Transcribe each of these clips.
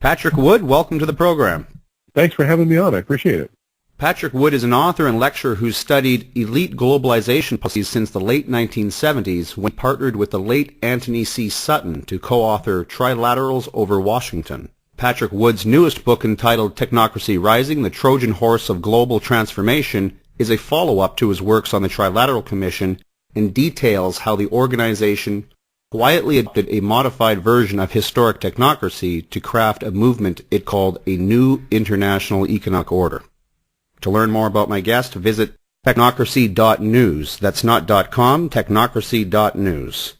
Patrick Wood, welcome to the program. Thanks for having me on. I appreciate it. Patrick Wood is an author and lecturer who's studied elite globalization policies since the late 1970s when he partnered with the late Anthony C. Sutton to co-author Trilaterals over Washington. Patrick Wood's newest book, entitled Technocracy Rising, the Trojan Horse of Global Transformation, is a follow-up to his works on the Trilateral Commission and details how the organization quietly adopted a modified version of historic technocracy to craft a movement it called a new international economic order. To learn more about my guest, visit technocracy.news. That's not .com, technocracy.news.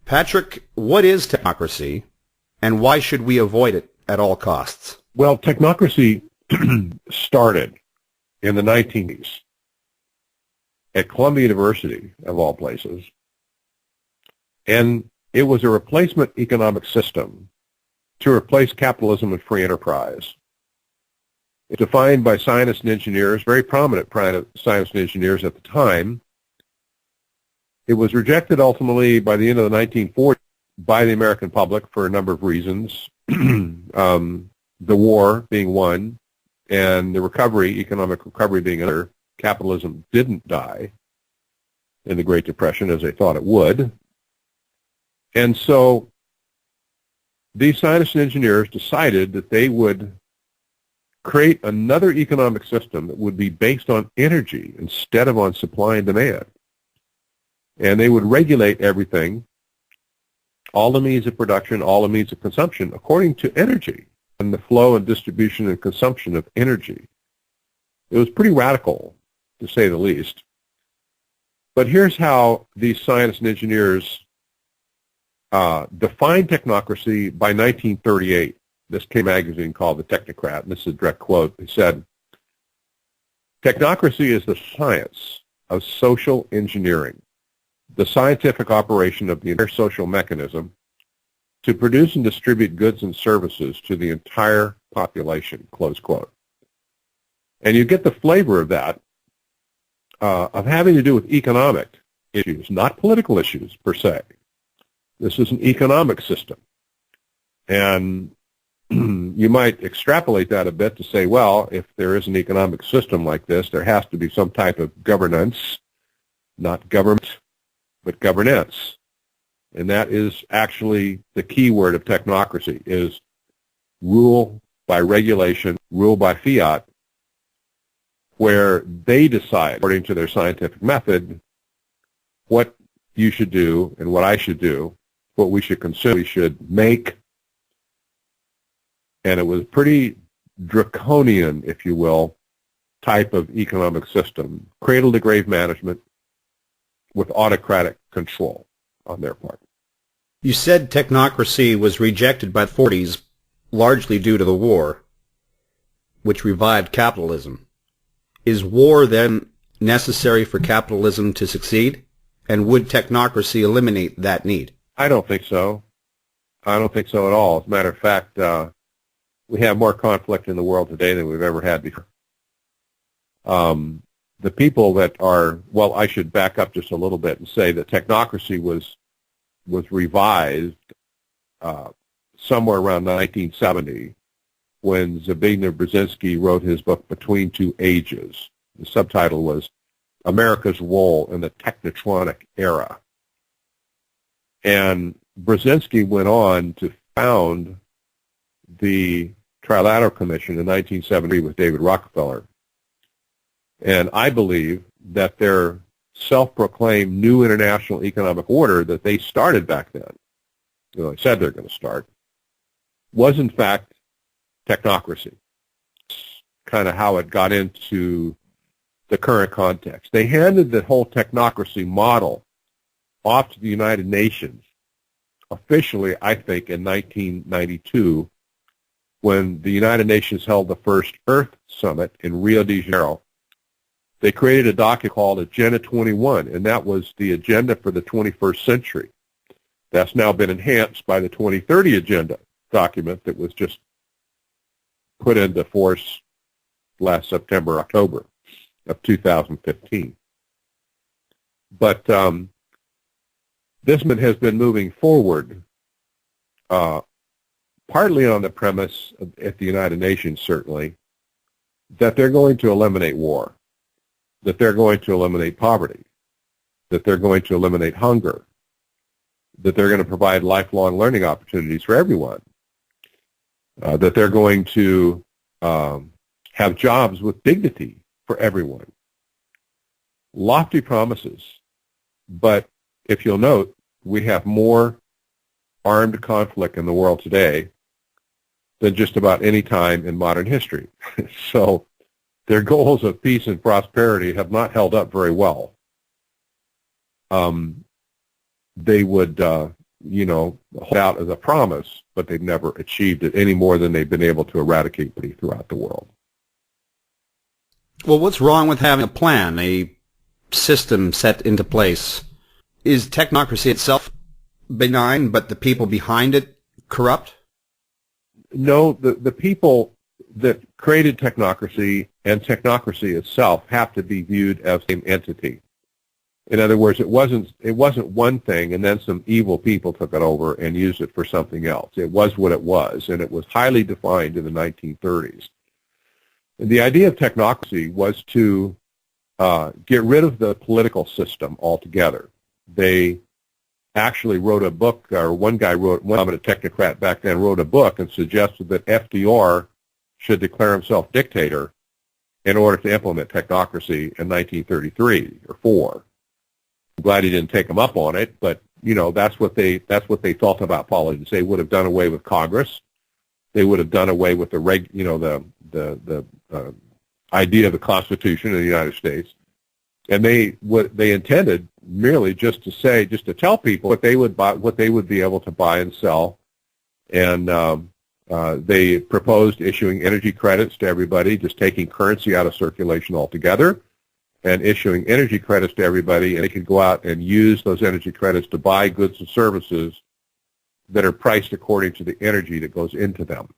Patrick, what is technocracy, and why should we avoid it at all costs? Well, technocracy started in the 1980s at Columbia University, of all places, and it was a replacement economic system to replace capitalism and free enterprise. It's defined by scientists and engineers, very prominent scientists and engineers at the time. It was rejected ultimately by the end of the 1940s by the American public for a number of reasons, the war being one, and the economic recovery being another. Capitalism didn't die in the Great Depression as they thought it would. And so these scientists and engineers decided that they would create another economic system that would be based on energy instead of on supply and demand. And they would regulate everything, all the means of production, all the means of consumption, according to energy and the flow and distribution and consumption of energy. It was pretty radical, to say the least. But here's how these scientists and engineers defined technocracy by 1938. This came magazine called The Technocrat, and this is a direct quote. They said, "Technocracy is the science of social engineering, the scientific operation of the entire social mechanism to produce and distribute goods and services to the entire population," close quote. And you get the flavor of that, of having to do with economic issues, not political issues per se. This is an economic system. And you might extrapolate that a bit to say, well, if there is an economic system like this, there has to be some type of governance, not government, but governance. And that is actually the key word of technocracy, is rule by regulation, rule by fiat, where they decide, according to their scientific method, what you should do and what I should do, what we should consume, we should make. And it was pretty draconian, if you will, type of economic system, cradle-to-grave management with autocratic control on their part. You said technocracy was rejected by the 40s largely due to the war, which revived capitalism. Is war then necessary for capitalism to succeed? And would technocracy eliminate that need? I don't think so. I don't think so at all. As a matter of fact, we have more conflict in the world today than we've ever had before. The people that are, well, I should back up just a little bit and say that technocracy was revised somewhere around 1970 when Zbigniew Brzezinski wrote his book Between Two Ages. The subtitle was America's Role in the Technotronic Era. And Brzezinski went on to found the Trilateral Commission in 1973 with David Rockefeller. And I believe that their self-proclaimed new international economic order that they started back then, they said they're going to start, was in fact technocracy. It's kind of how it got into the current context. They handed the whole technocracy model off to the United Nations officially, I think, in 1992 when the United Nations held the first Earth Summit in Rio de Janeiro. They created a document called Agenda 21, and that was the agenda for the 21st century. That's now been enhanced by the 2030 Agenda document that was just put into force last September, October of 2015. But this has been moving forward partly on the premise at the United Nations, certainly, that they're going to eliminate war, that they're going to eliminate poverty, that they're going to eliminate hunger, that they're going to provide lifelong learning opportunities for everyone, that they're going to have jobs with dignity for everyone. Lofty promises, but if you'll note, we have more armed conflict in the world today than just about any time in modern history. So their goals of peace and prosperity have not held up very well. They would, hold out as a promise, but they've never achieved it any more than they've been able to eradicate poverty throughout the world. Well, what's wrong with having a plan, a system set into place? Is technocracy itself benign, but the people behind it corrupt? No, the people that created technocracy and technocracy itself have to be viewed as the same entity. In other words, it wasn't one thing and then some evil people took it over and used it for something else. It was what it was, and it was highly defined in the 1930s. And the idea of technocracy was to get rid of the political system altogether. They actually wrote a book, or one prominent technocrat back then wrote a book and suggested that FDR should declare himself dictator in order to implement technocracy in 1933 or 4. I'm glad he didn't take him up on it, but that's what they thought about politics. They would have done away with Congress. They would have done away with the idea of the Constitution of the United States, and they intended merely just to tell people what they would be able to buy and sell, and they proposed issuing energy credits to everybody, just taking currency out of circulation altogether, and issuing energy credits to everybody, and they could go out and use those energy credits to buy goods and services that are priced according to the energy that goes into them.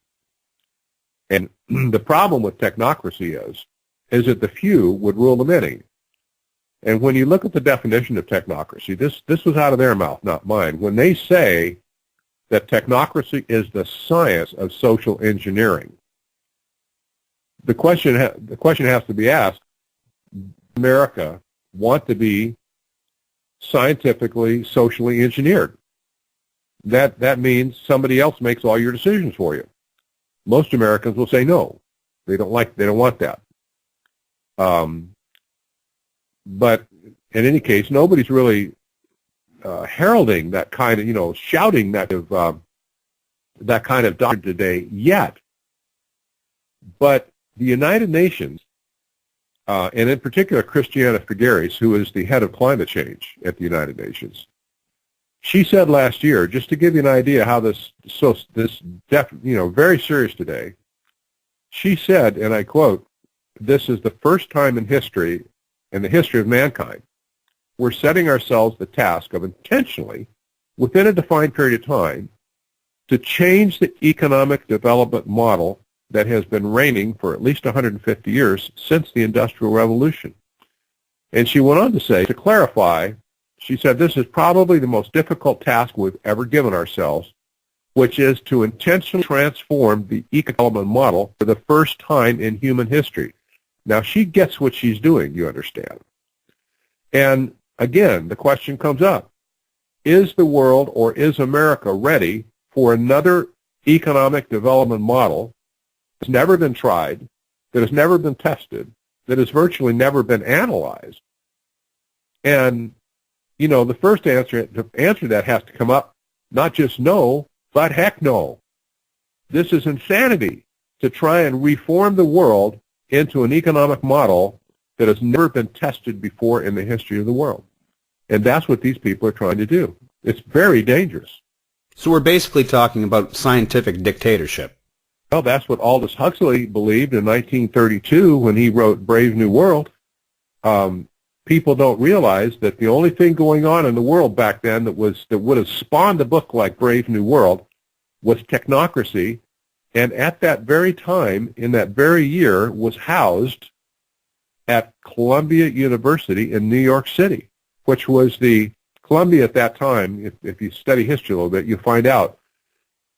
And the problem with technocracy is that the few would rule the many. And when you look at the definition of technocracy, this was out of their mouth, not mine. When they say that technocracy is the science of social engineering, the question has to be asked, America want to be scientifically, socially engineered? That means somebody else makes all your decisions for you. Most Americans will say no. They don't want that. But in any case, nobody's really heralding that kind of, shouting that kind of doctrine today yet. But the United Nations, and in particular Christiana Figueres, who is the head of climate change at the United Nations, she said last year, just to give you an idea how this very serious today, she said, and I quote, "This is the first time in the history of mankind, we're setting ourselves the task of intentionally, within a defined period of time, to change the economic development model that has been reigning for at least 150 years since the Industrial Revolution." And she went on to say, to clarify, she said, "This is probably the most difficult task we've ever given ourselves, which is to intentionally transform the economic development model for the first time in human history." Now, she gets what she's doing, you understand. And again, the question comes up, is the world or is America ready for another economic development model that's never been tried, that has never been tested, that has virtually never been analyzed? And, the first answer to that has to come up, not just no, but heck no. This is insanity to try and reform the world into an economic model that has never been tested before in the history of the world. And that's what these people are trying to do. It's very dangerous. So we're basically talking about scientific dictatorship. Well, that's what Aldous Huxley believed in 1932 when he wrote Brave New World. People don't realize that the only thing going on in the world back then that would have spawned a book like Brave New World was technocracy. And at that very time, in that very year, was housed at Columbia University in New York City, which was Columbia at that time, if you study history a little bit, you find out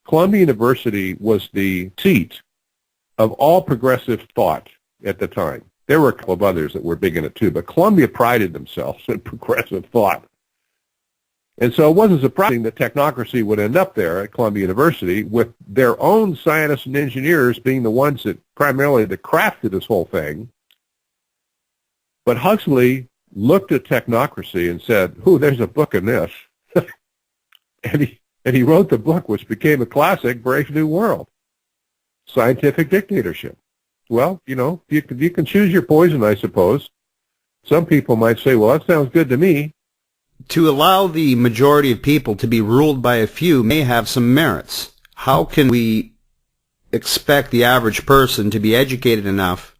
Columbia University was the seat of all progressive thought at the time. There were a couple of others that were big in it too, but Columbia prided themselves in progressive thought. And so it wasn't surprising that technocracy would end up there at Columbia University, with their own scientists and engineers being the ones that primarily that crafted this whole thing. But Huxley looked at technocracy and said, "Ooh, there's a book in this." and he wrote the book, which became a classic, Brave New World, Scientific Dictatorship. Well, you can choose your poison, I suppose. Some people might say, well, that sounds good to me. To allow the majority of people to be ruled by a few may have some merits. How can we expect the average person to be educated enough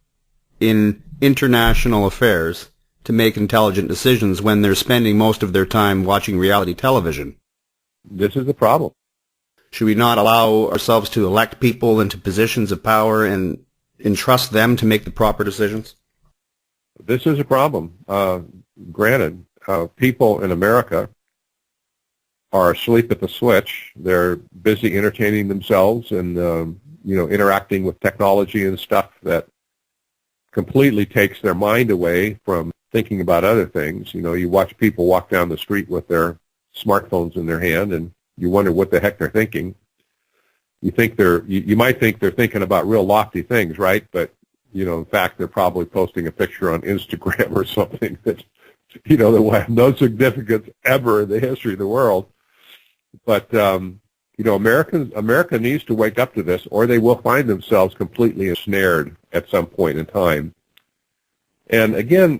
in international affairs to make intelligent decisions when they're spending most of their time watching reality television? This is the problem. Should we not allow ourselves to elect people into positions of power and entrust them to make the proper decisions? This is a problem. Granted, people in America are asleep at the switch. They're busy entertaining themselves and interacting with technology and stuff that completely takes their mind away from thinking about other things. You watch people walk down the street with their smartphones in their hand, and you wonder what the heck they're thinking. You might think they're thinking about real lofty things, right? But in fact, they're probably posting a picture on Instagram or something that that will have no significance ever in the history of the world. But America needs to wake up to this, or they will find themselves completely ensnared at some point in time. And again,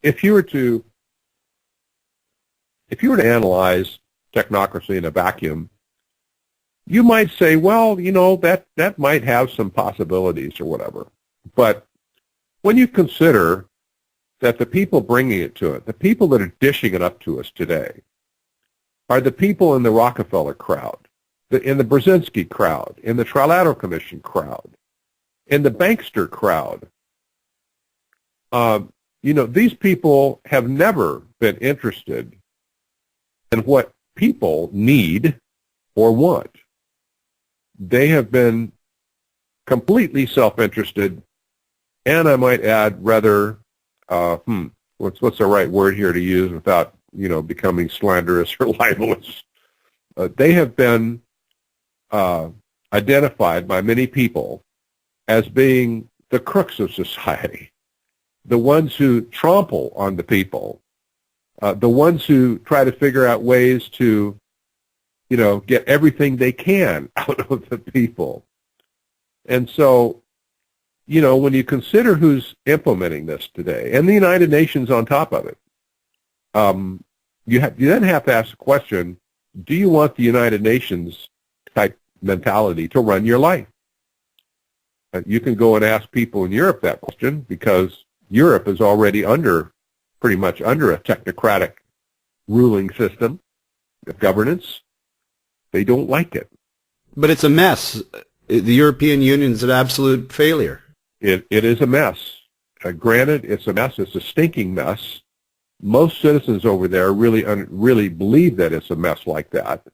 if you were to analyze technocracy in a vacuum, you might say, well, that might have some possibilities or whatever. But when you consider that the people bringing it to it, the people that are dishing it up to us today, are the people in the Rockefeller crowd, in the Brzezinski crowd, in the Trilateral Commission crowd, in the bankster crowd. These people have never been interested in what people need or want. They have been completely self-interested, and I might add, rather, what's the right word here to use without, becoming slanderous or libelous? They have been identified by many people as being the crooks of society, the ones who trample on the people, the ones who try to figure out ways to, get everything they can out of the people. And so, when you consider who's implementing this today, and the United Nations on top of it, you then have to ask the question, do you want the United Nations type mentality to run your life? You can go and ask people in Europe that question, because Europe is already pretty much under a technocratic ruling system of governance. They don't like it. But it's a mess. The European Union is an absolute failure. It is a mess. Granted, it's a mess. It's a stinking mess. Most citizens over there really believe that it's a mess like that.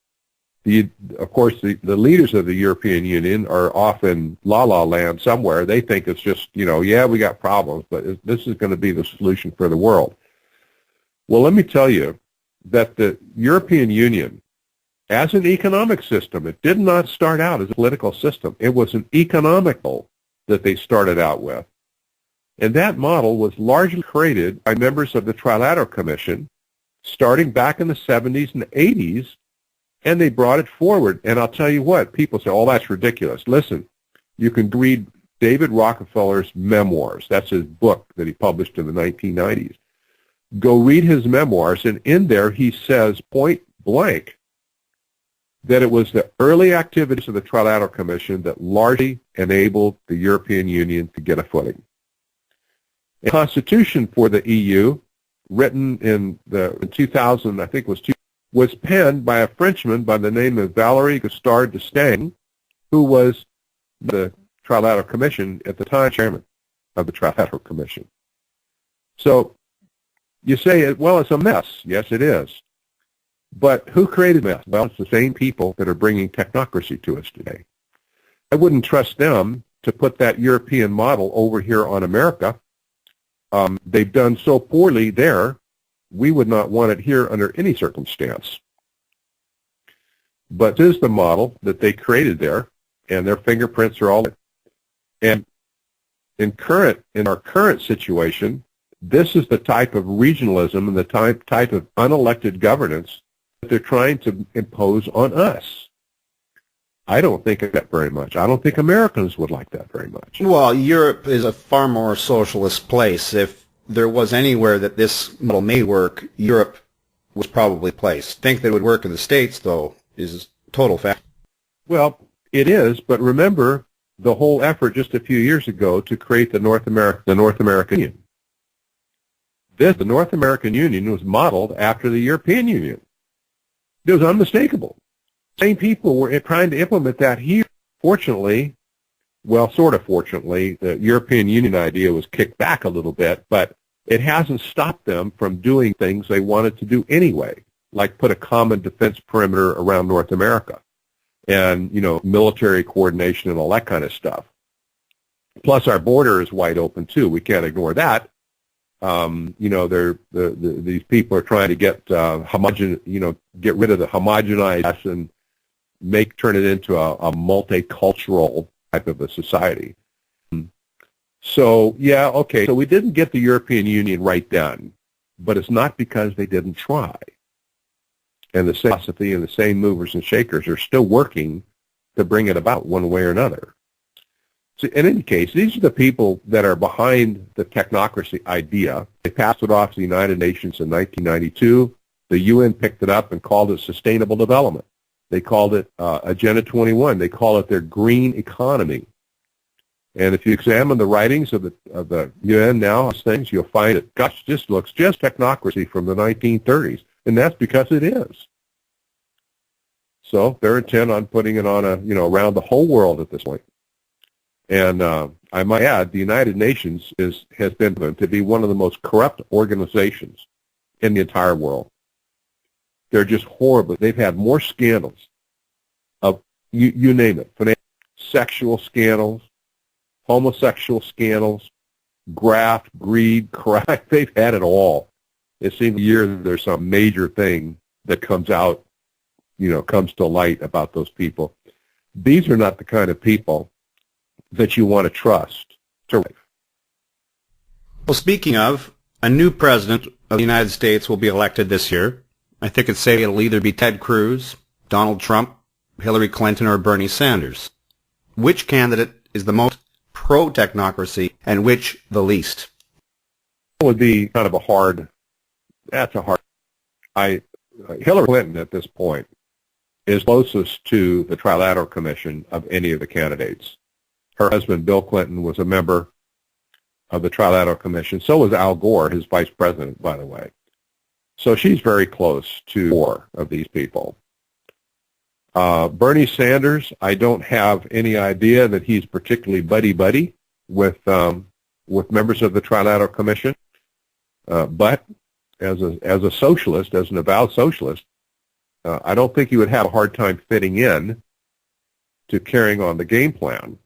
Of course, the leaders of the European Union are off in la-la land somewhere. They think it's just, yeah, we got problems, but this is going to be the solution for the world. Well, let me tell you that the European Union, as an economic system, it did not start out as a political system. It was an economical that they started out with. And that model was largely created by members of the Trilateral Commission starting back in the 70s and 80s, and they brought it forward. And I'll tell you what, people say, oh, that's ridiculous. Listen, you can read David Rockefeller's memoirs. That's his book that he published in the 1990s. Go read his memoirs, and in there he says point blank that it was the early activities of the Trilateral Commission that largely enabled the European Union to get a footing. A constitution for the EU, written in 2000, I think was penned by a Frenchman by the name of Valéry Giscard d'Estaing, who was the Trilateral Commission at the time, chairman of the Trilateral Commission. So you say, well, it's a mess. Yes, it is. But who created this? Well, it's the same people that are bringing technocracy to us today. I wouldn't trust them to put that European model over here on America. They've done so poorly there, we would not want it here under any circumstance. But this is the model that they created there, and their fingerprints are all in. And in our current situation, this is the type of regionalism and the type of unelected governance that they're trying to impose on us. I don't think of that very much. I don't think Americans would like that very much. Well, Europe is a far more socialist place. If there was anywhere that this model may work, Europe was probably placed. Think that it would work in the States, though, is total fact. Well, it is, but remember the whole effort just a few years ago to create the North American Union. The North American Union was modeled after the European Union. It was unmistakable. Same people were trying to implement that here. Fortunately, well, sort of fortunately, the European Union idea was kicked back a little bit, but it hasn't stopped them from doing things they wanted to do anyway, like put a common defense perimeter around North America and, military coordination and all that kind of stuff. Plus, our border is wide open, too. We can't ignore that. These people are trying to get get rid of the homogenized and turn it into a multicultural type of a society. So, yeah, okay. So we didn't get the European Union right then, but it's not because they didn't try. And the same philosophy and the same movers and shakers are still working to bring it about one way or another. So in any case, these are the people that are behind the technocracy idea. They passed it off to the United Nations in 1992. The UN picked it up and called it sustainable development. They called it Agenda 21. They call it their green economy. And if you examine the writings of the UN now, things, you'll find it, gosh, this looks just technocracy from the 1930s. And that's because it is. So they're intent on putting it on around the whole world at this point. And I might add, the United Nations has been to be one of the most corrupt organizations in the entire world. They're just horrible. They've had more scandals of, you name it, sexual scandals, homosexual scandals, graft, greed, crime. They've had it all. It seems a year that there's some major thing that comes out, comes to light about those people. These are not the kind of people that you want to trust to live. Well, speaking of, a new president of the United States will be elected this year. I think it's safe it'll either be Ted Cruz, Donald Trump, Hillary Clinton, or Bernie Sanders. Which candidate is the most pro-technocracy and which the least? It would be kind of Hillary Clinton at this point is closest to the Trilateral Commission of any of the candidates. Her husband, Bill Clinton, was a member of the Trilateral Commission. So was Al Gore, his vice president, by the way. So she's very close to four of these people. Bernie Sanders, I don't have any idea that he's particularly buddy-buddy with members of the Trilateral Commission. But as a socialist, as an avowed socialist, I don't think he would have a hard time fitting in to carrying on the game plan.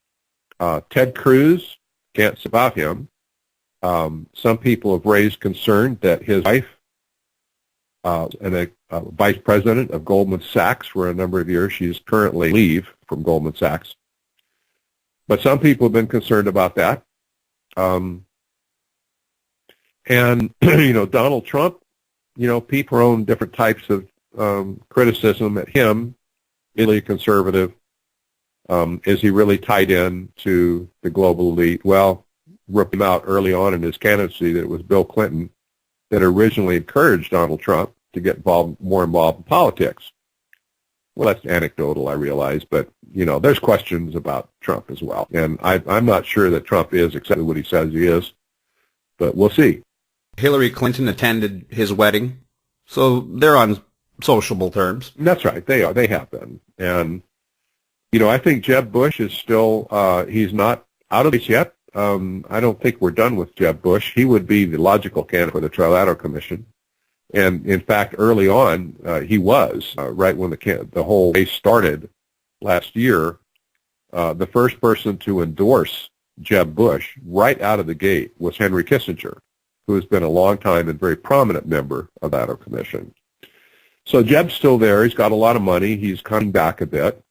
Ted Cruz, can't say about him. Some people have raised concern that his wife and a vice president of Goldman Sachs for a number of years. She's currently leave from Goldman Sachs. But some people have been concerned about that. And, Donald Trump, people own different types of criticism at him. Is he conservative? Is he really tied in to the global elite? Well, ripped him out early on in his candidacy that it was Bill Clinton that originally encouraged Donald Trump to get more involved in politics. Well, that's anecdotal, I realize, but, there's questions about Trump as well. And I'm not sure that Trump is exactly what he says he is, but we'll see. Hillary Clinton attended his wedding, so they're on sociable terms. That's right, they are. They have been. And, I think Jeb Bush is still, he's not out of this yet. I don't think we're done with Jeb Bush. He would be the logical candidate for the Trilateral Commission. And in fact, early on, he was, right when the whole race started last year, the first person to endorse Jeb Bush right out of the gate was Henry Kissinger, who has been a long time and very prominent member of the Trilateral Commission. So Jeb's still there. He's got a lot of money. He's coming back a bit.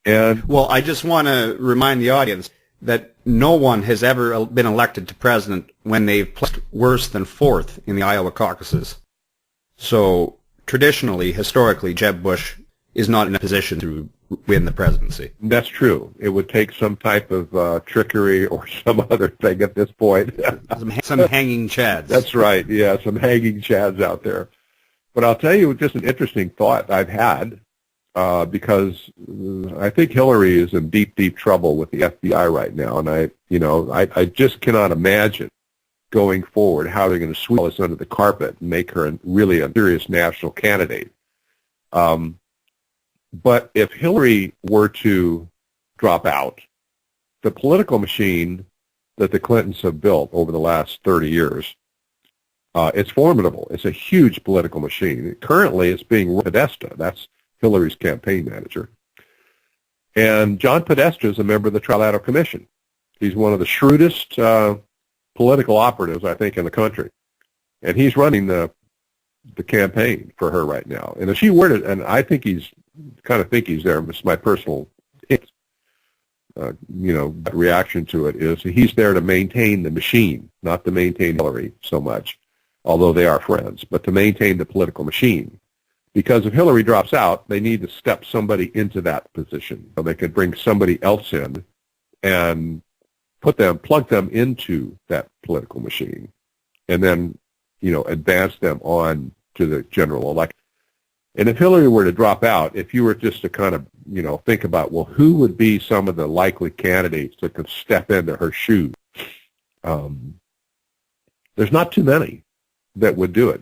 And well, I just want to remind the audience that no one has ever been elected to president when they've placed worse than fourth in the Iowa caucuses. So traditionally, historically, Jeb Bush is not in a position to win the presidency. That's true. It would take some type of trickery or some other thing at this point. some hanging chads. That's right. Yeah, some hanging chads out there. But I'll tell you just an interesting thought I've had, because I think Hillary is in deep, deep trouble with the FBI right now, and I just cannot imagine going forward how they're going to sweep all this under the carpet and make her really a serious national candidate. But if Hillary were to drop out, the political machine that the Clintons have built over the last 30 years, it's formidable. It's a huge political machine. Currently, it's being run by Podesta. That's Hillary's campaign manager. And John Podesta is a member of the Trilateral Commission. He's one of the shrewdest political operatives, I think, in the country. And he's running the campaign for her right now. And if she were to, and I think he's there, it's my personal hint, reaction to it is he's there to maintain the machine, not to maintain Hillary so much, although they are friends, but to maintain the political machine. Because if Hillary drops out, they need to step somebody into that position. So they could bring somebody else in and plug them into that political machine, and then, advance them on to the general election. And if Hillary were to drop out, if you were just to kind of, think about, well, who would be some of the likely candidates that could step into her shoes? There's not too many that would do it.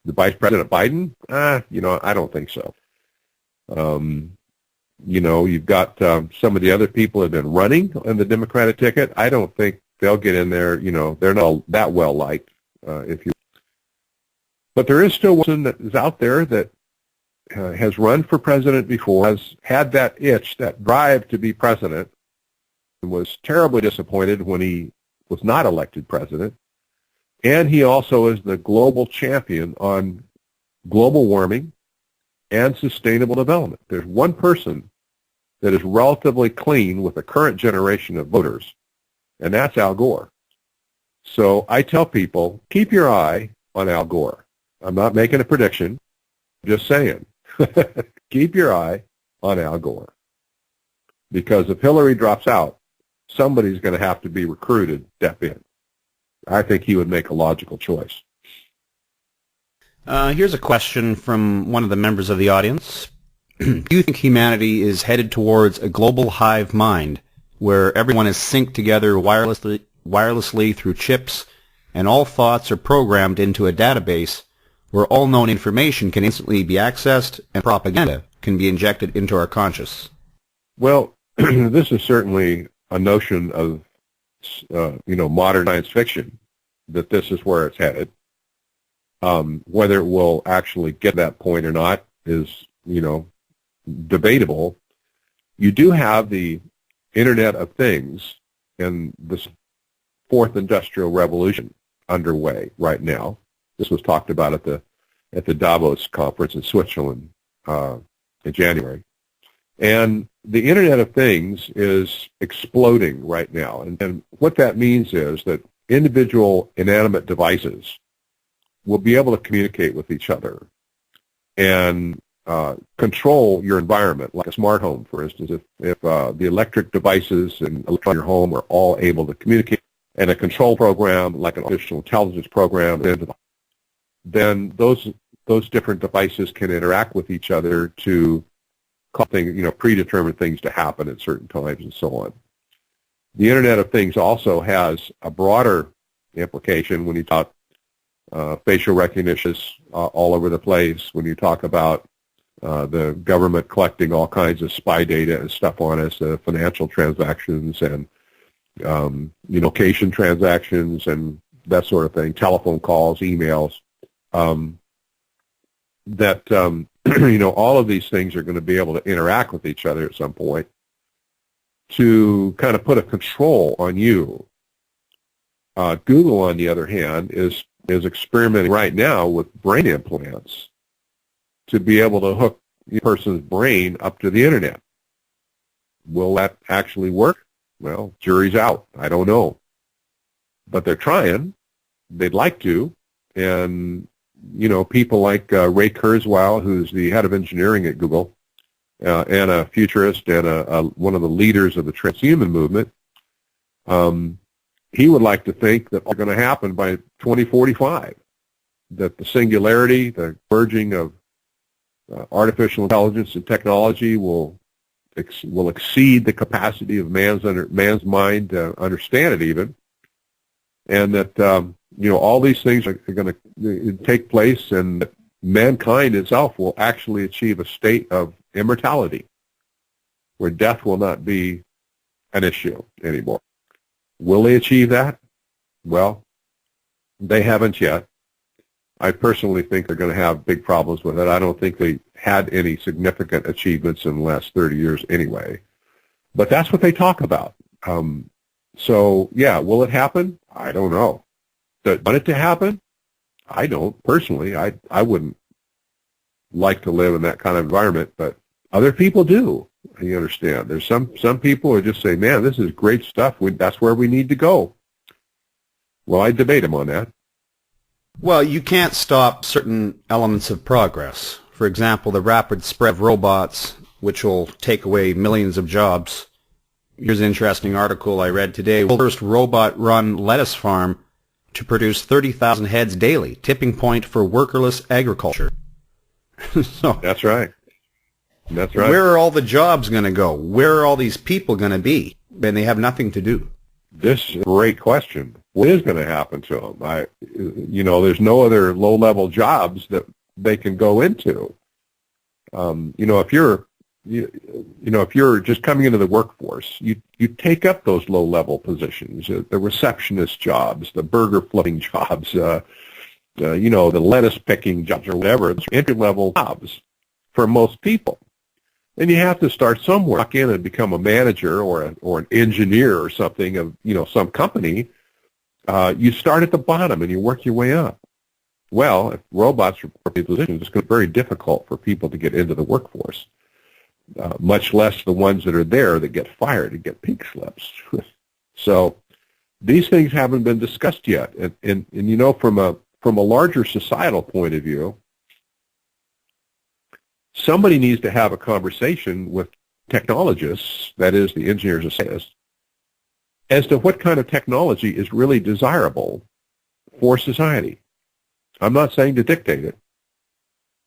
The Vice President Biden, I don't think so. You've got some of the other people that have been running on the Democratic ticket. I don't think they'll get in there. They're not that well liked. But there is still one that is out there that has run for president before, has had that itch, that drive to be president, and was terribly disappointed when he was not elected president. And he also is the global champion on global warming and sustainable development. There's one person that is relatively clean with the current generation of voters, and that's Al Gore. So I tell people, keep your eye on Al Gore. I'm not making a prediction, I'm just saying. Keep your eye on Al Gore. Because if Hillary drops out, somebody's going to have to be recruited to step in. I think he would make a logical choice. Here's a question from one of the members of the audience. Do you think humanity is headed towards a global hive mind where everyone is synced together wirelessly through chips and all thoughts are programmed into a database where all known information can instantly be accessed and propaganda can be injected into our conscious? Well, this is certainly a notion of modern science fiction, that this is where it's headed. Whether it will actually get to that point or not is, debatable. You do have the Internet of Things and this fourth industrial revolution underway right now. This was talked about at the Davos conference in Switzerland in January. And the Internet of Things is exploding right now. And what that means is that individual inanimate devices will be able to communicate with each other and control your environment, like a smart home, for instance. If the electric devices in your home are all able to communicate, and a control program, like an artificial intelligence program, then those different devices can interact with each other to cause things, predetermined things to happen at certain times and so on. The Internet of Things also has a broader implication when you talk facial recognition all over the place, when you talk about the government collecting all kinds of spy data and stuff on us, financial transactions and location transactions and that sort of thing, telephone calls, emails. all of these things are going to be able to interact with each other at some point to kind of put a control on you. Google, on the other hand, is experimenting right now with brain implants to be able to hook a person's brain up to the internet. Will that actually work? Well, jury's out. I don't know. But they're trying. They'd like to. And, people like Ray Kurzweil, who's the head of engineering at Google, and a futurist and one of the leaders of the transhuman movement, he would like to think that it's going to happen by 2045, that the singularity, the merging of artificial intelligence and technology will exceed the capacity of man's mind to understand it even, and that all these things are going to take place, and that mankind itself will actually achieve a state of immortality where death will not be an issue anymore. Will they achieve that? Well, they haven't yet. I personally think they're going to have big problems with it. I don't think they had any significant achievements in the last 30 years anyway. But that's what they talk about. So, yeah, will it happen? I don't know. Do I want it to happen? I don't. Personally, I wouldn't like to live in that kind of environment, but other people do. You understand. There's some people who just say, man, this is great stuff. That's where we need to go. Well, I debate them on that. Well, you can't stop certain elements of progress. For example, the rapid spread of robots, which will take away millions of jobs. Here's an interesting article I read today. The first robot-run lettuce farm to produce 30,000 heads daily, tipping point for workerless agriculture. That's right. That's right. Where are all the jobs going to go? Where are all these people going to be? And they have nothing to do. This is a great question. What is going to happen to them? There's no other low-level jobs that they can go into. If you're just coming into the workforce, you take up those low-level positions, the receptionist jobs, the burger flipping jobs, the lettuce picking jobs or whatever. It's entry-level jobs for most people. And you have to start somewhere. Walk in and become a manager or an engineer or something of some company. You start at the bottom and you work your way up. Well, if robots are in positions, it's going to be very difficult for people to get into the workforce. Much less the ones that are there that get fired and get pink slips. So these things haven't been discussed yet. And from a larger societal point of view, somebody needs to have a conversation with technologists, that is, the engineers and scientists, as to what kind of technology is really desirable for society. I'm not saying to dictate it.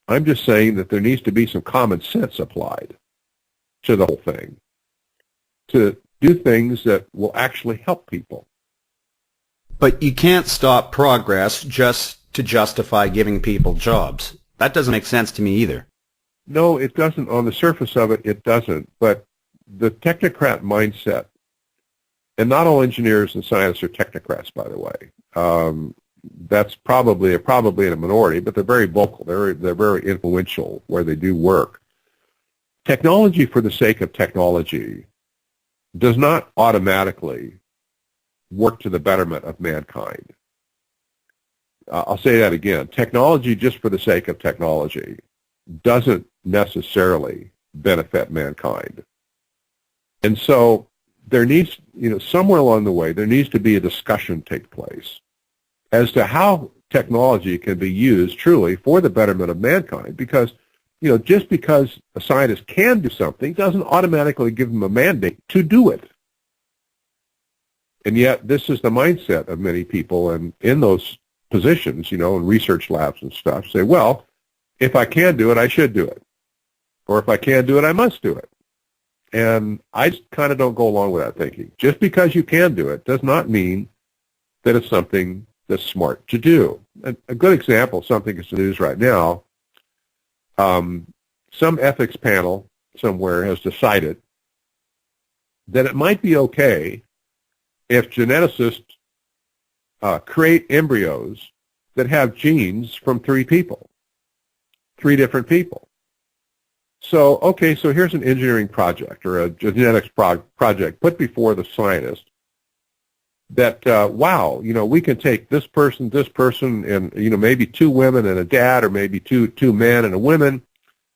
I'm just saying that there needs to be some common sense applied to the whole thing, to do things that will actually help people. But you can't stop progress just to justify giving people jobs. That doesn't make sense to me either. No, it doesn't. On the surface of it, it doesn't. But the technocrat mindset, and not all engineers and scientists are technocrats, by the way. That's probably in a minority, but they're very vocal. They're very influential where they do work. Technology for the sake of technology does not automatically work to the betterment of mankind. I'll say that again. Technology just for the sake of technology doesn't necessarily benefit mankind. And so there needs, somewhere along the way, there needs to be a discussion take place as to how technology can be used truly for the betterment of mankind, because, just because a scientist can do something doesn't automatically give them a mandate to do it. And yet this is the mindset of many people, and in those positions, in research labs and stuff, say, well, if I can do it, I should do it. Or if I can't do it, I must do it. And I just kind of don't go along with that thinking. Just because you can do it does not mean that it's something that's smart to do. A good example, something that's in the news right now, some ethics panel somewhere has decided that it might be okay if geneticists create embryos that have genes from three different people. So, okay, so here's an engineering project or a genetics project put before the scientist that, wow, we can take this person, and, maybe two women and a dad, or maybe two men and a woman,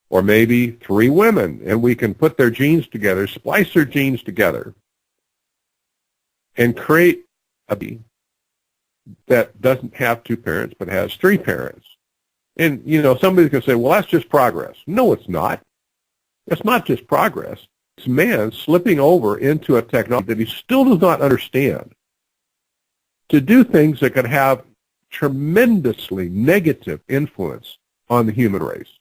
or maybe three women, and we can put their genes together, splice their genes together, and create a baby that doesn't have two parents but has three parents. And, somebody can say, well, that's just progress. No, it's not. It's not just progress. It's man slipping over into a technology that he still does not understand to do things that could have tremendously negative influence on the human race.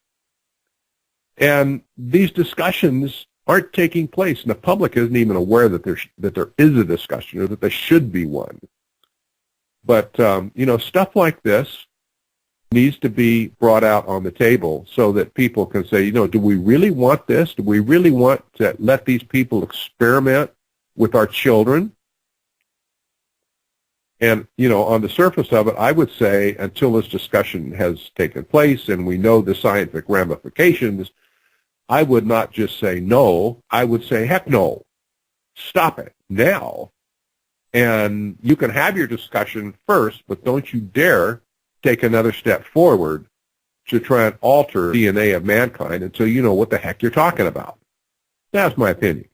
And these discussions aren't taking place, and the public isn't even aware that there is a discussion or that there should be one. But, stuff like this needs to be brought out on the table so that people can say, do we really want this? Do we really want to let these people experiment with our children? And, on the surface of it, I would say until this discussion has taken place and we know the scientific ramifications, I would not just say no. I would say, heck no. Stop it now. And you can have your discussion first, but don't you dare take another step forward to try and alter the DNA of mankind until you know what the heck you're talking about. That's my opinion.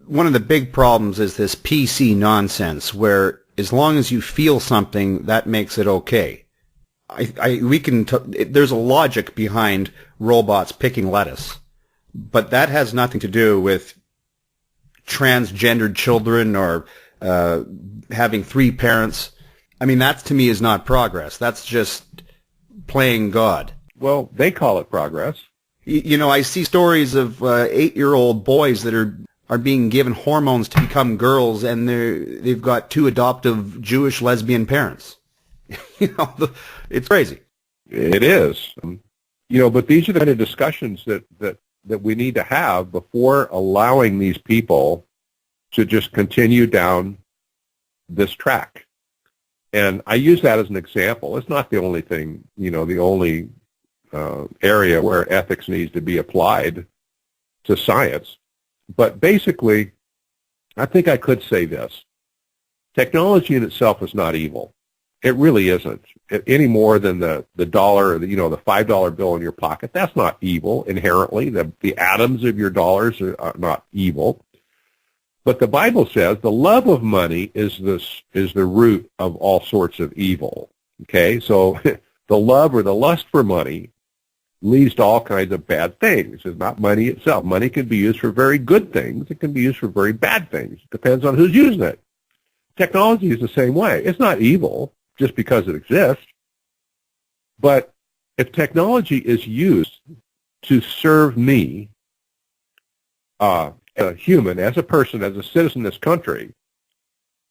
One of the big problems is this PC nonsense where as long as you feel something, that makes it okay. There's a logic behind robots picking lettuce, but that has nothing to do with transgendered children or having three parents. I mean, that to me is not progress. That's just playing God. Well, they call it progress. I see stories of 8-year-old boys that are being given hormones to become girls, and they've got two adoptive Jewish lesbian parents. It's crazy. It is. But these are the kind of discussions that we need to have before allowing these people to just continue down this track. And I use that as an example. It's not the only thing, the only area where ethics needs to be applied to science. But basically, I think I could say this. Technology in itself is not evil. It really isn't. Any more than the dollar, the $5 bill in your pocket. That's not evil inherently. The atoms of your dollars are not evil. But the Bible says the love of money is the root of all sorts of evil. Okay, so the love or the lust for money leads to all kinds of bad things. It's not money itself. Money can be used for very good things. It can be used for very bad things. It depends on who's using it. Technology is the same way. It's not evil just because it exists. But if technology is used to serve me, as a human, as a person, as a citizen of this country,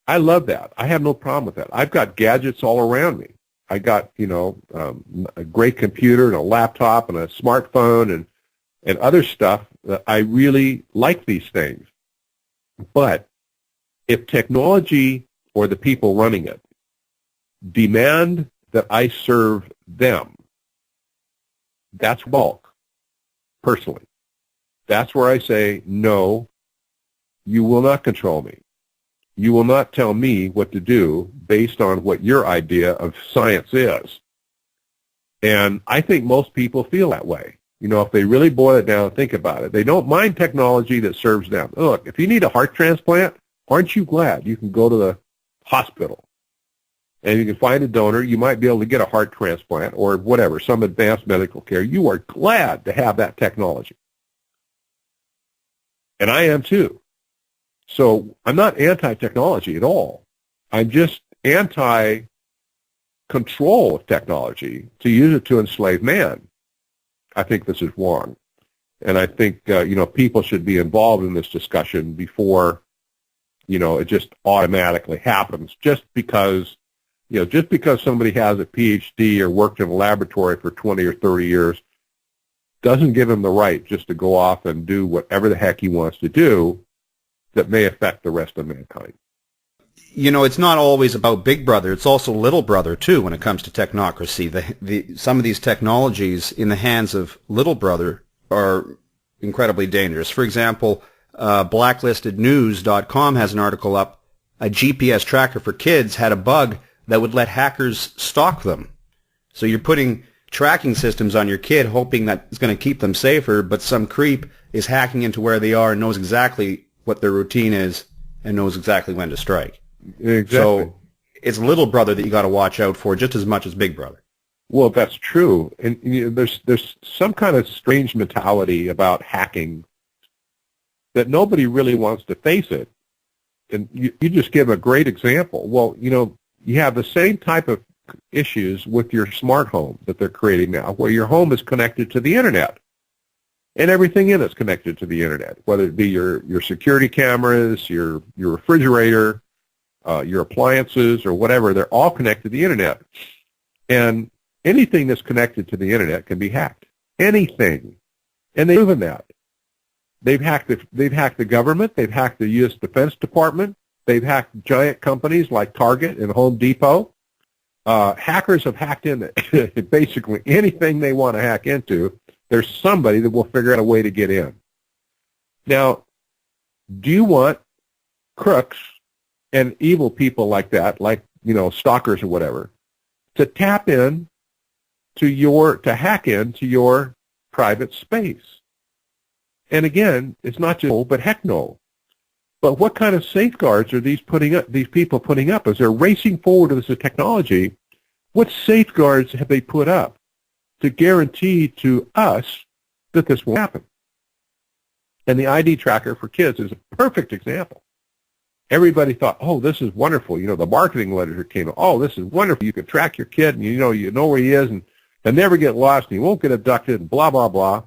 I love that. I have no problem with that. I've got gadgets all around me. I got, a great computer and a laptop and a smartphone and other stuff. I really like these things. But if technology or the people running it demand that I serve them, that's bulk, personally. That's where I say, no, you will not control me. You will not tell me what to do based on what your idea of science is. And I think most people feel that way. If they really boil it down and think about it, they don't mind technology that serves them. Look, if you need a heart transplant, aren't you glad you can go to the hospital and you can find a donor? You might be able to get a heart transplant or whatever, some advanced medical care. You are glad to have that technology. And I am too. So I'm not anti-technology at all. I'm just anti-control of technology to use it to enslave man. I think this is wrong. And I think, people should be involved in this discussion before, it just automatically happens just because somebody has a PhD or worked in a laboratory for 20 or 30 years doesn't give him the right just to go off and do whatever the heck he wants to do that may affect the rest of mankind. It's not always about Big Brother. It's also Little Brother, too, when it comes to technocracy. Some of these technologies in the hands of Little Brother are incredibly dangerous. For example, blacklistednews.com has an article up. A GPS tracker for kids had a bug that would let hackers stalk them. So you're putting tracking systems on your kid hoping that it's going to keep them safer, but some creep is hacking into where they are and knows exactly what their routine is and knows exactly when to strike. Exactly. So it's Little Brother that you got to watch out for just as much as Big Brother. Well, that's true. And there's some kind of strange mentality about hacking that nobody really wants to face it. And you just give a great example. Well, you have the same type of issues with your smart home that they're creating now, where your home is connected to the Internet. And everything in it's connected to the Internet, whether it be your security cameras, your refrigerator, your appliances, or whatever. They're all connected to the Internet. And anything that's connected to the Internet can be hacked. Anything. And they've proven that. They've hacked the government. They've hacked the U.S. Defense Department. They've hacked giant companies like Target and Home Depot. Hackers have hacked into basically anything they want to hack into. There's somebody that will figure out a way to get in. Now, do you want crooks and evil people like that, like, stalkers or whatever, to tap in to hack into your private space? And again, it's not just, but heck no. But what kind of safeguards are these people putting up as they're racing forward with this technology? What safeguards have they put up to guarantee to us that this will happen? And the ID tracker for kids is a perfect example. Everybody thought, oh, this is wonderful. The marketing literature came out, oh, this is wonderful. You can track your kid and you know where he is and he'll never get lost and he won't get abducted and blah, blah, blah.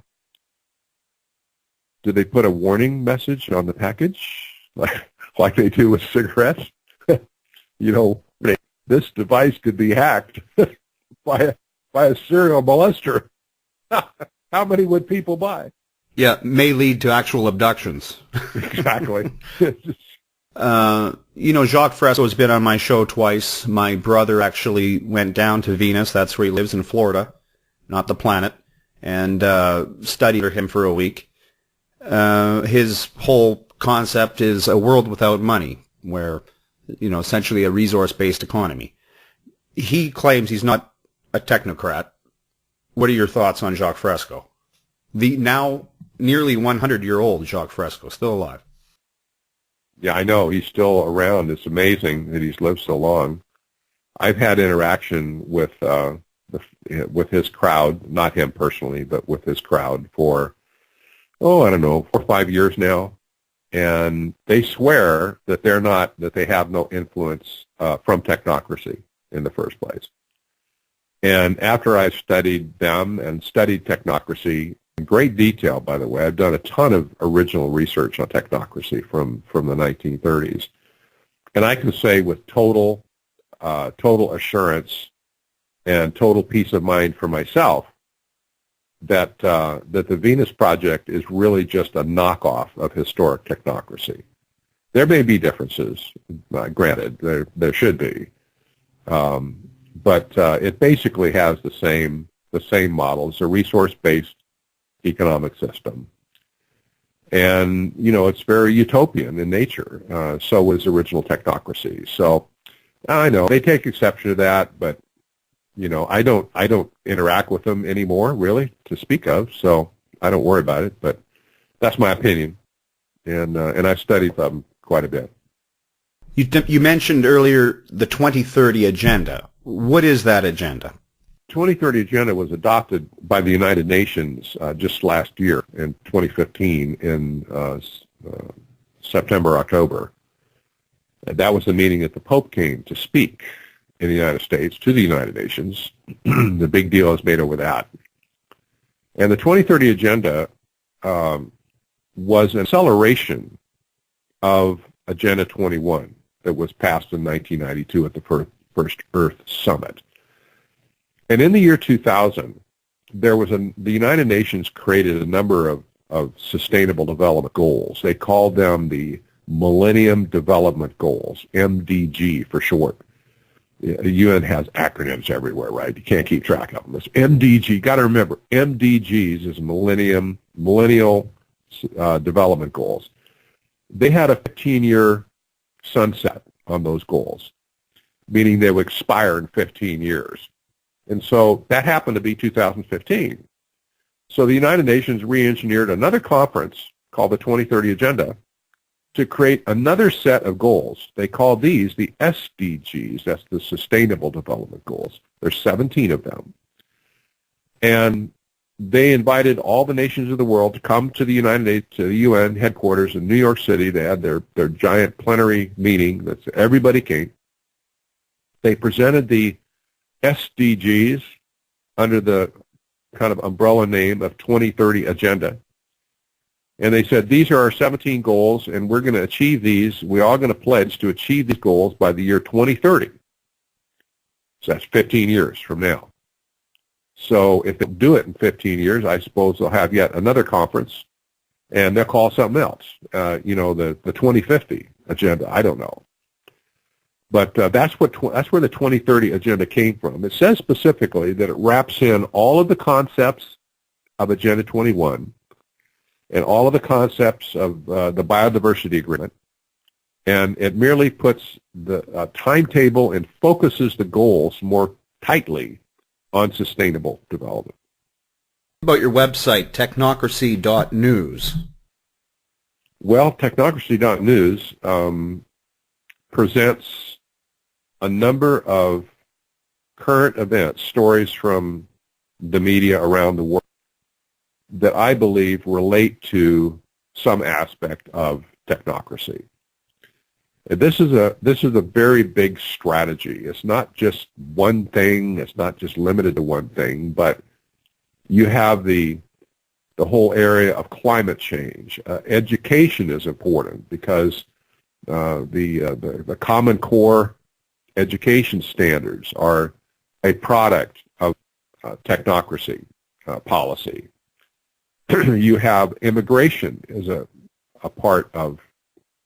Did they put a warning message on the package like they do with cigarettes? This device could be hacked by a serial molester. How many would people buy? Yeah, may lead to actual abductions. Exactly. Jacque Fresco has been on my show twice. My brother actually went down to Venus. That's where he lives in Florida, not the planet, and studied him for a week. His whole concept is a world without money, where, essentially a resource-based economy. He claims he's not a technocrat. What are your thoughts on Jacque Fresco? The now nearly 100-year-old Jacque Fresco, still alive. Yeah, I know. He's still around. It's amazing that he's lived so long. I've had interaction with his crowd, not him personally, but with his crowd for, I don't know, 4 or 5 years now. And they swear that they have no influence from technocracy in the first place. And after I've studied them and studied technocracy in great detail, by the way, I've done a ton of original research on technocracy from the 1930s. And I can say with total assurance and total peace of mind for myself that the Venus Project is really just a knockoff of historic technocracy. There may be differences, granted, there should be, but it basically has the same model. It's a resource-based economic system, and it's very utopian in nature. So is original technocracy. So I know they take exception to that, but I don't interact with them anymore, really, to speak of, so I don't worry about it, but that's my opinion, and I've studied them quite a bit. You mentioned earlier the 2030 Agenda. What is that agenda? 2030 Agenda was adopted by the United Nations just last year in 2015 in September, October. And that was the meeting that the Pope came to speak in the United States to the United Nations. The big deal is made over that. And the 2030 Agenda was an acceleration of Agenda 21 that was passed in 1992 at the first Earth Summit. And in the year 2000, the United Nations created a number of sustainable development goals. They called them the Millennium Development Goals, MDG for short. The UN has acronyms everywhere, right? You can't keep track of them. It's MDG. Got to remember, MDGs is Millennial Development Goals. They had a 15-year sunset on those goals, meaning they would expire in 15 years. And so that happened to be 2015. So the United Nations re-engineered another conference called the 2030 Agenda to create another set of goals. They call these the SDGs. That's the Sustainable Development Goals. There's 17 of them. And they invited all the nations of the world to come to the to the UN headquarters in New York City. They had their giant plenary meeting. That's everybody came. They presented the SDGs under the kind of umbrella name of 2030 Agenda. And they said, these are our 17 goals, and we're going to achieve these. We're all going to pledge to achieve these goals by the year 2030. So that's 15 years from now. So if they do it in 15 years, I suppose they'll have yet another conference, and they'll call something else, the 2050 Agenda. I don't know. But that's where the 2030 Agenda came from. It says specifically that it wraps in all of the concepts of Agenda 21 and all of the concepts of the Biodiversity Agreement, and it merely puts the timetable and focuses the goals more tightly on sustainable development. About your website, technocracy.news. Well, technocracy.news presents a number of current events, stories from the media around the world that I believe relate to some aspect of technocracy. This is a very big strategy. It's not just one thing. It's not just limited to one thing, but you have the whole area of climate change. Education is important because the Common Core education standards are a product of technocracy policy. You have immigration as a part of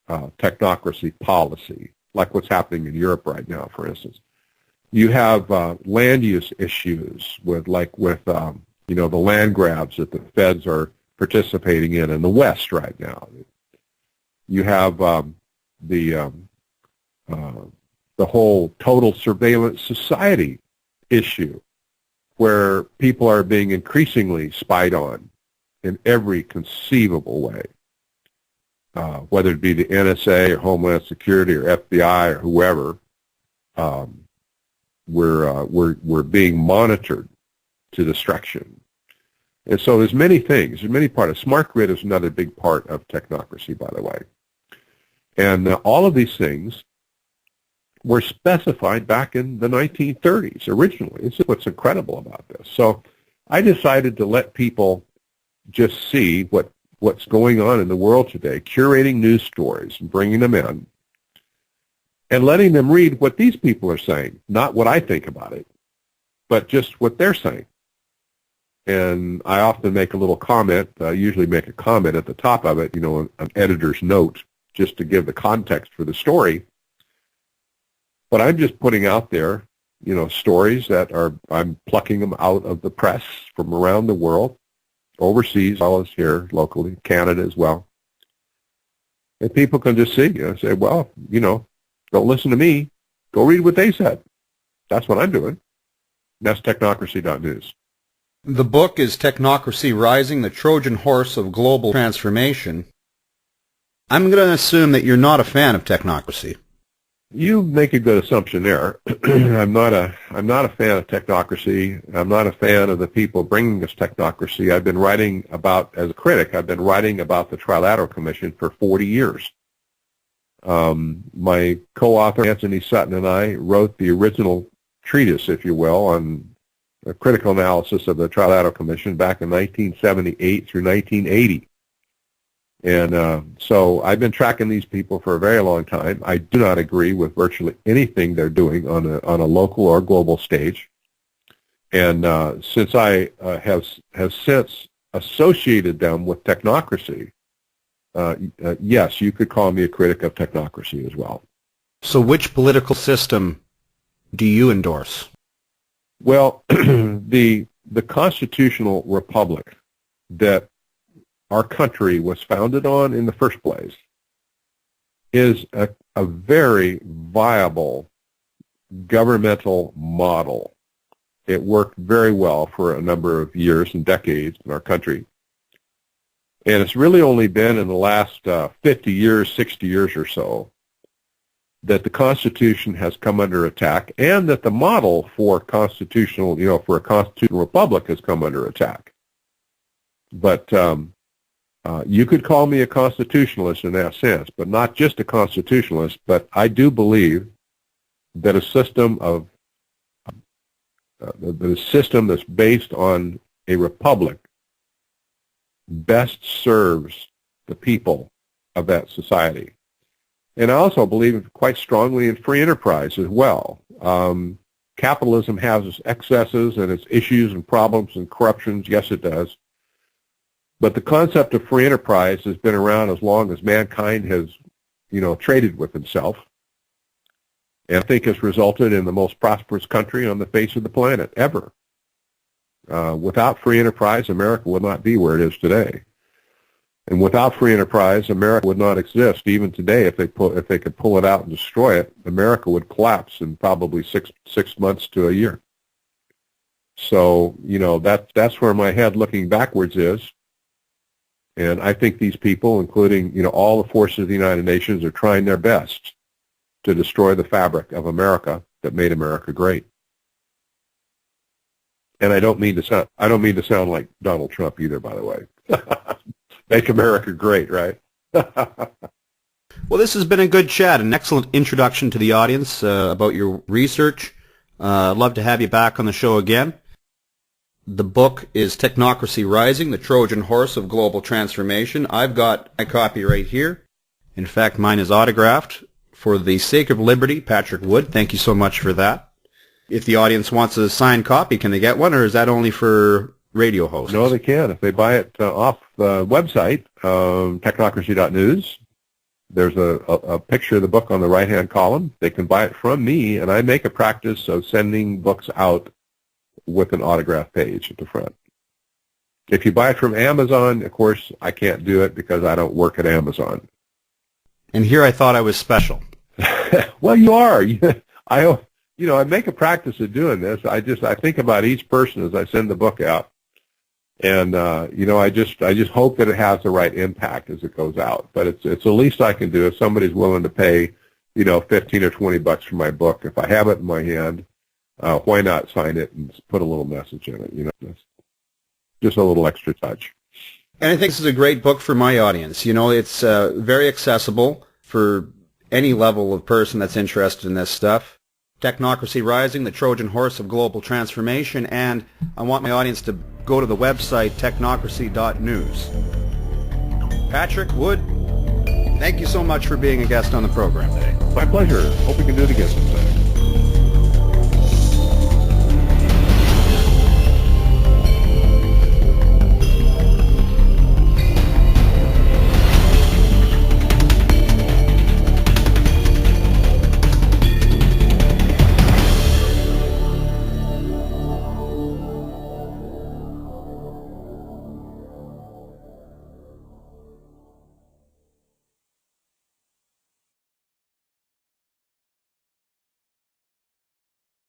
technocracy policy, like what's happening in Europe right now, for instance. You have land use issues with the land grabs that the feds are participating in the West right now. You have the whole total surveillance society issue, where people are being increasingly spied on in every conceivable way, whether it be the NSA or Homeland Security or FBI or whoever. We're being monitored to destruction. And so there's many things, there's many parts. Smart grid is another big part of technocracy, by the way. And all of these things were specified back in the 1930s originally. This is what's incredible about this. So I decided to let people just see what's going on in the world today, curating news stories and bringing them in, and letting them read what these people are saying, not what I think about it, but just what they're saying. And I often make a little comment, usually make a comment at the top of it, an editor's note, just to give the context for the story. But I'm just putting out there, stories that I'm plucking them out of the press from around the world, overseas, as well as here locally, Canada as well. And people can just see, say, well, don't listen to me. Go read what they said. That's what I'm doing. That's technocracy.news. The book is Technocracy Rising, the Trojan Horse of Global Transformation. I'm going to assume that you're not a fan of technocracy. You make a good assumption there. I'm not a fan of technocracy. I'm not a fan of the people bringing us technocracy. I've been writing about, as a critic, I've been writing about the Trilateral Commission for 40 years. My co-author, Anthony Sutton, and I wrote the original treatise, if you will, on a critical analysis of the Trilateral Commission back in 1978 through 1980. And so I've been tracking these people for a very long time. I do not agree with virtually anything they're doing on a local or global stage. And since I have since associated them with technocracy, yes, you could call me a critic of technocracy as well. So which political system do you endorse? Well, the constitutional republic that our country was founded on in the first place is a very viable governmental model. It worked very well for a number of years and decades in our country. And it's really only been in the last 50 years, 60 years or so that the Constitution has come under attack, and that the model for constitutional, for a constitutional republic has come under attack. But you could call me a constitutionalist in that sense, but not just a constitutionalist. But I do believe that a system that's based on a republic best serves the people of that society. And I also believe quite strongly in free enterprise as well. Capitalism has its excesses and its issues and problems and corruptions. Yes, it does. But the concept of free enterprise has been around as long as mankind has, traded with itself. And I think has resulted in the most prosperous country on the face of the planet ever. Without free enterprise, America would not be where it is today. And without free enterprise, America would not exist. Even today, if they could pull it out and destroy it, America would collapse in probably six months to a year. So, that's where my head looking backwards is. And I think these people, including, all the forces of the United Nations, are trying their best to destroy the fabric of America that made America great. And I don't mean to sound like Donald Trump either, by the way. Make America great, right? Well, this has been a good chat, an excellent introduction to the audience about your research. I'd love to have you back on the show again. The book is Technocracy Rising, the Trojan Horse of Global Transformation. I've got my copy right here. In fact, mine is autographed. For the sake of liberty, Patrick Wood, thank you so much for that. If the audience wants a signed copy, can they get one, or is that only for radio hosts? No, they can. If they buy it off the website, technocracy.news, there's a picture of the book on the right-hand column. They can buy it from me, and I make a practice of sending books out with an autograph page at the front. If you buy it from Amazon, of course, I can't do it because I don't work at Amazon. And here I thought I was special. Well, you are. I make a practice of doing this. I think about each person as I send the book out. And, I just hope that it has the right impact as it goes out. But it's the least I can do if somebody's willing to pay, $15 or $20 for my book. If I have it in my hand, why not sign it and put a little message in it, just a little extra touch. And I think this is a great book for my audience. It's very accessible for any level of person that's interested in this stuff. Technocracy Rising, the Trojan Horse of Global Transformation, and I want my audience to go to the website technocracy.news. Patrick Wood, thank you so much for being a guest on the program today. My pleasure. Hope we can do it again sometime.